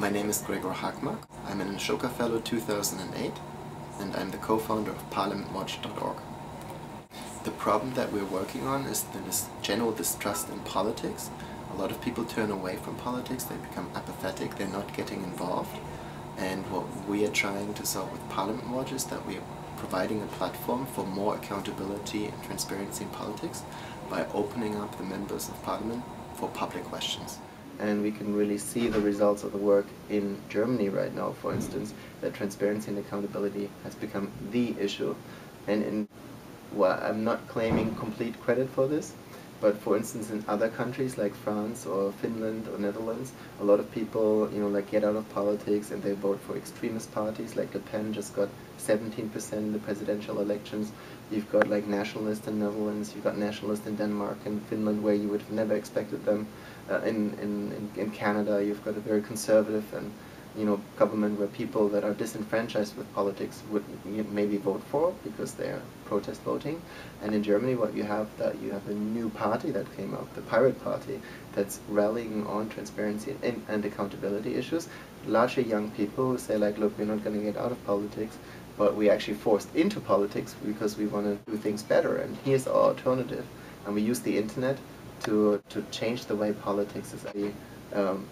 My name is Gregor Hackmack. I'm an Ashoka Fellow 2008 and I'm the co-founder of ParliamentWatch.org. The problem that we're working on is this general distrust in politics. A lot of people turn away from politics, they become apathetic, they're not getting involved. And what we are trying to solve with Parliament Watch is that we are providing a platform for more accountability and transparency in politics by opening up the members of Parliament for public questions. And we can really see the results of the work in Germany right now, for instance, that transparency and accountability has become the issue. And well, I'm not claiming complete credit for this, but for instance in other countries like France or Finland or Netherlands, a lot of people, get out of politics and they vote for extremist parties. Like Le Pen just got 17% in the presidential elections. You've got like nationalists in Netherlands, you've got nationalists in Denmark and Finland where you would have never expected them. In Canada you've got a very conservative and government where people that are disenfranchised with politics would maybe vote for because they're protest voting. And in Germany what you have a new party that came up, the Pirate Party, that's rallying on transparency and accountability issues. Largely young people who say like, look, we're not going to get out of politics, but we actually forced into politics because we want to do things better, and here's our alternative. And we use the internet to change the way politics is actually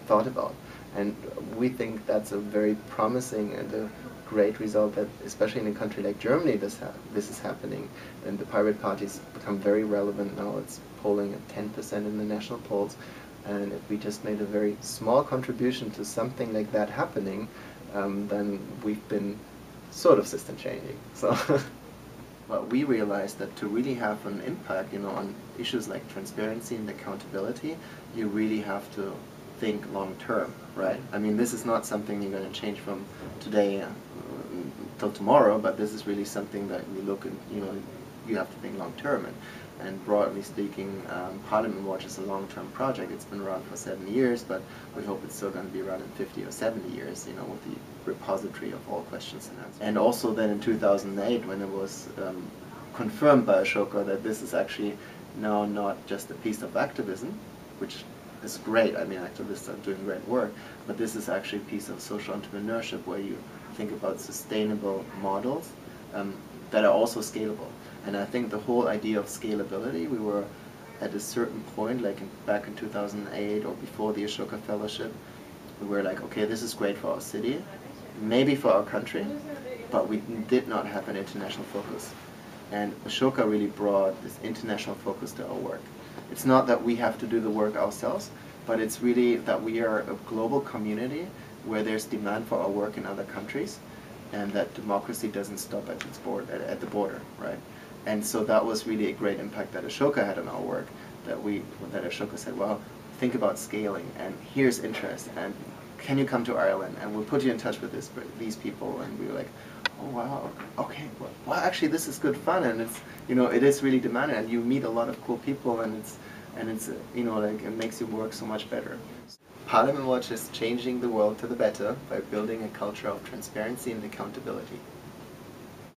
thought about. And we think that's a very promising and a great result that, especially in a country like Germany, this is happening. And the Pirate Party's become very relevant now. It's polling at 10% in the national polls. And if we just made a very small contribution to something like that happening, then we've been sort of system changing. So. Well, we realized that to really have an impact, on issues like transparency and accountability, you really have to think long term, right? I mean, this is not something you're going to change from today till tomorrow, but this is really something that we look at, you have to think long term. And broadly speaking, Parliament Watch is a long-term project. It's been around for 7 years, but we hope it's still going to be around in 50 or 70 years, with the repository of all questions and answers. And also then in 2008, when it was confirmed by Ashoka that this is actually now not just a piece of activism, which is great. I mean, activists are doing great work, but this is actually a piece of social entrepreneurship where you think about sustainable models that are also scalable. And I think the whole idea of scalability, we were at a certain point, like back in 2008 or before the Ashoka Fellowship, we were like, okay, this is great for our city, maybe for our country, but we did not have an international focus. And Ashoka really brought this international focus to our work. It's not that we have to do the work ourselves, but it's really that we are a global community where there's demand for our work in other countries, and that democracy doesn't stop at the border, right? And so that was really a great impact that Ashoka had on our work, that Ashoka said, well, think about scaling, and here's interest, and can you come to Ireland, and we'll put you in touch with these people. And we were like, oh wow, okay, well actually this is good fun, and it's, it is really demanding, and you meet a lot of cool people, and it's it makes your work so much better. Parliament Watch is changing the world to the better by building a culture of transparency and accountability.